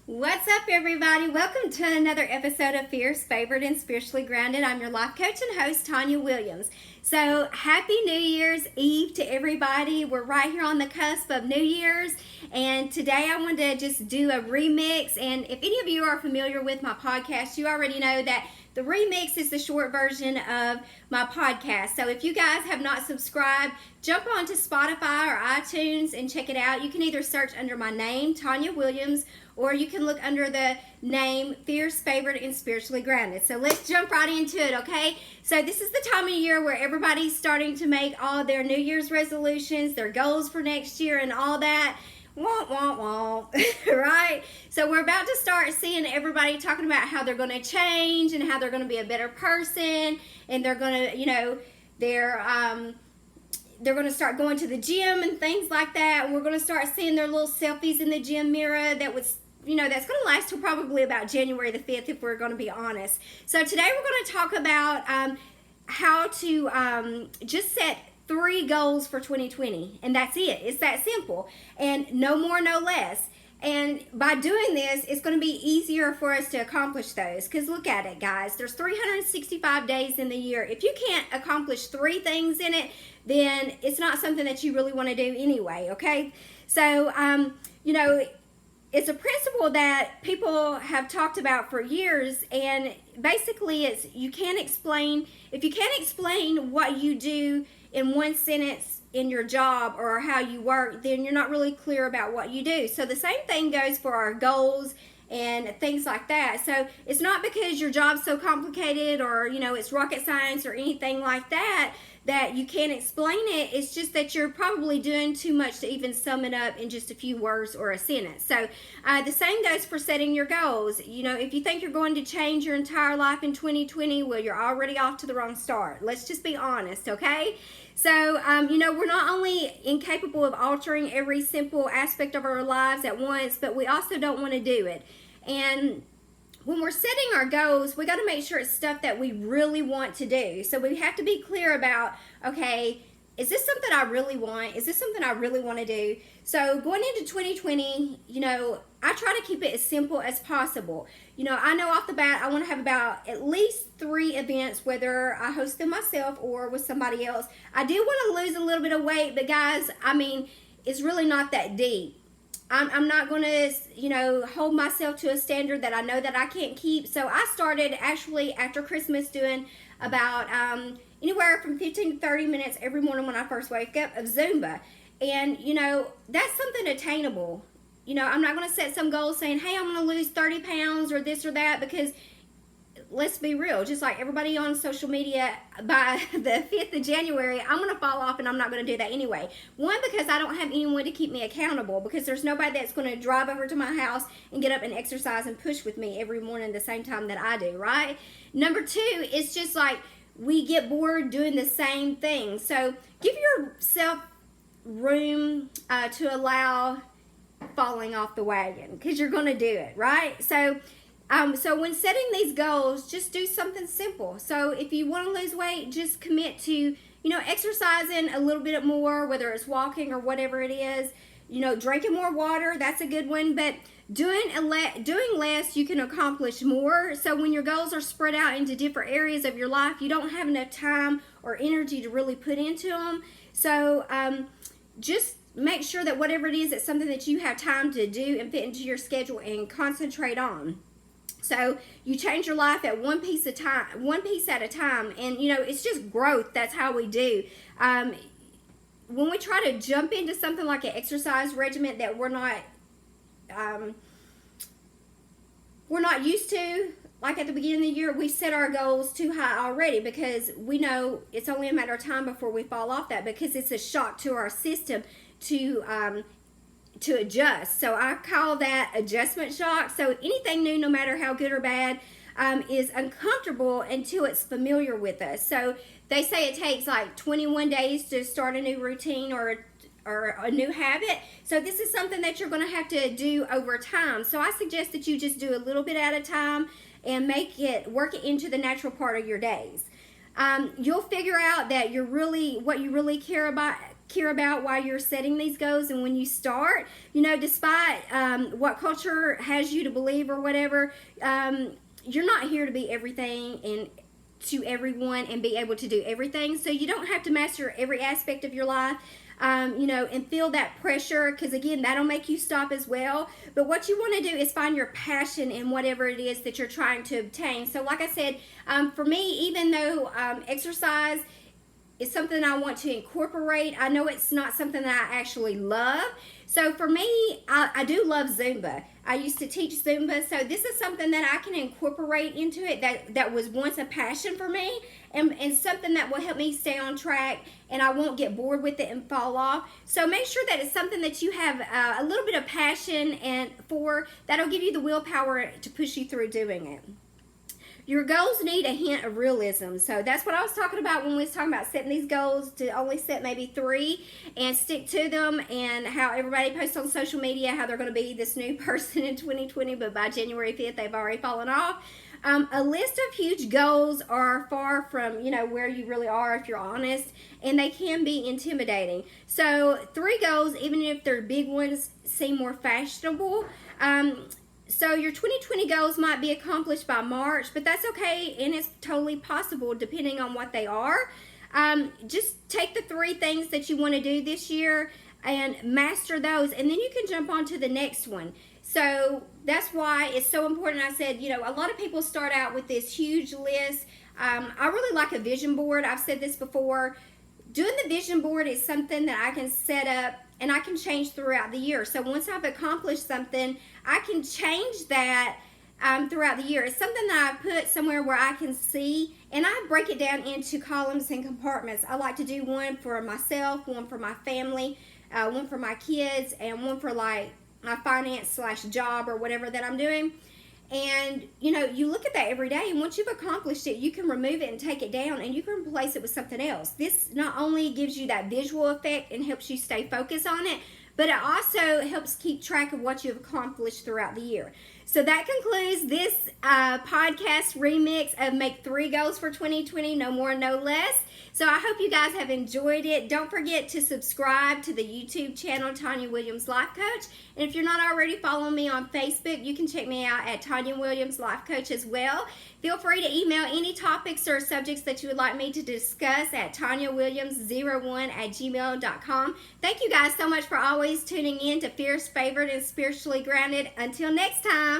What's up, everybody? Welcome to another episode of Fierce, Favored, and Spiritually Grounded. I'm your life coach and host, Tanya Williams. So, happy New Year's Eve to everybody. We're right here on the cusp of New Year's, and today I wanted to just do a remix. And if any of you are familiar with my podcast, you already know that the remix is the short version of my podcast. So if you guys have not subscribed, jump onto Spotify or iTunes and check it out. You can either search under my name, Tanya Williams, or you can look under the name Fierce, Favored, and Spiritually Grounded. So let's jump right into it, okay? So this is the time of year where everybody's starting to make all their New Year's resolutions, their goals for next year, and all that. Womp, womp, womp, right? So we're about to start seeing everybody talking about how they're going to change and how they're going to be a better person, and they're going to, they're going to start going to the gym and things like that. And we're going to start seeing their little selfies in the gym mirror that was, that's going to last till probably about January the 5th if we're going to be honest. So today we're going to talk about how to just set 3 goals for 2020, and that's it. It's that simple, and no more, no less. And by doing this, it's going to be easier for us to accomplish those, because look at it, guys. There's 365 days in the year. If you can't accomplish 3 things in it, then it's not something that you really want to do anyway, okay? So, it's a principle that people have talked about for years, and basically it's if you can't explain what you do in one sentence in your job or how you work, then you're not really clear about what you do. So the same thing goes for our goals and things like that. So it's not because your job's so complicated or it's rocket science or anything like that that you can't explain it. It's just that you're probably doing too much to even sum it up in just a few words or a sentence. So the same goes for setting your goals. If you think you're going to change your entire life in 2020, well, you're already off to the wrong start. Let's just be honest, okay? So, we're not only incapable of altering every simple aspect of our lives at once, but we also don't want to do it. And when we're setting our goals, we got to make sure it's stuff that we really want to do. So we have to be clear about, okay, is this something I really want? Is this something I really want to do? So going into 2020, I try to keep it as simple as possible. I know off the bat I want to have about at least 3 events, whether I host them myself or with somebody else. I do want to lose a little bit of weight, but guys, it's really not that deep. I'm not going to, hold myself to a standard that I know that I can't keep. So I started actually after Christmas doing about anywhere from 15 to 30 minutes every morning when I first wake up of Zumba. And, that's something attainable. I'm not going to set some goal saying, hey, I'm going to lose 30 pounds or this or that, because let's be real, just like everybody on social media, by the 5th of January, I'm going to fall off and I'm not going to do that anyway. One, because I don't have anyone to keep me accountable, because there's nobody that's going to drive over to my house and get up and exercise and push with me every morning the same time that I do, right? Number 2, it's just like we get bored doing the same thing. So give yourself room to allow falling off the wagon, because you're going to do it, right? So when setting these goals, just do something simple. So if you want to lose weight, just commit to, exercising a little bit more, whether it's walking or whatever it is. Drinking more water, that's a good one. But doing less, you can accomplish more. So when your goals are spread out into different areas of your life, you don't have enough time or energy to really put into them. So just make sure that whatever it is, it's something that you have time to do and fit into your schedule and concentrate on. So you change your life at one piece at a time, and it's just growth. That's how we do. When we try to jump into something like an exercise regimen that we're not used to, like at the beginning of the year, we set our goals too high already, because we know it's only a matter of time before we fall off that, because it's a shock to our system to adjust. So I call that adjustment shock. So anything new, no matter how good or bad, is uncomfortable until it's familiar with us. So they say it takes like 21 days to start a new routine or a new habit. So this is something that you're going to have to do over time. So I suggest that you just do a little bit at a time and work it into the natural part of your days. You'll figure out that what you really care about care about why you're setting these goals. And when you start, despite what culture has you to believe or whatever, you're not here to be everything and to everyone and be able to do everything. So you don't have to master every aspect of your life. And feel that pressure, because again, that'll make you stop as well. But what you want to do is find your passion in whatever it is that you're trying to obtain. So like I said, for me, even though exercise is something I want to incorporate, I know it's not something that I actually love. So for me, I do love Zumba. I used to teach Zumba, so this is something that I can incorporate into it that was once a passion for me, and something that will help me stay on track, and I won't get bored with it and fall off. So make sure that it's something that you have a little bit of passion and that'll give you the willpower to push you through doing it. Your goals need a hint of realism. So that's what I was talking about when we was talking about setting these goals, to only set maybe 3 and stick to them, and how everybody posts on social media how they're going to be this new person in 2020, but by January 5th, they've already fallen off. A list of huge goals are far from, where you really are, if you're honest, and they can be intimidating. So 3 goals, even if they're big ones, seem more fashionable. So your 2020 goals might be accomplished by March, but that's okay, and it's totally possible depending on what they are. Just take the 3 things that you want to do this year and master those, and then you can jump on to the next one. So that's why it's so important. I said, a lot of people start out with this huge list. I really like a vision board. I've said this before. Doing the vision board is something that I can set up and I can change throughout the year. So once I've accomplished something, I can change that throughout the year. It's something that I put somewhere where I can see, and I break it down into columns and compartments. I like to do one for myself, one for my family, one for my kids, and one for like my finance/job or whatever that I'm doing. And you look at that every day, and once you've accomplished it, you can remove it and take it down, and you can replace it with something else. This not only gives you that visual effect and helps you stay focused on it, but it also helps keep track of what you've accomplished throughout the year. So that concludes this podcast remix of Make 3 Goals for 2020, no more, no less. So I hope you guys have enjoyed it. Don't forget to subscribe to the YouTube channel, Tanya Williams Life Coach. And if you're not already following me on Facebook, you can check me out at Tanya Williams Life Coach as well. Feel free to email any topics or subjects that you would like me to discuss at TanyaWilliams01@gmail.com. Thank you guys so much for always tuning in to Fierce, Favored, and Spiritually Grounded. Until next time.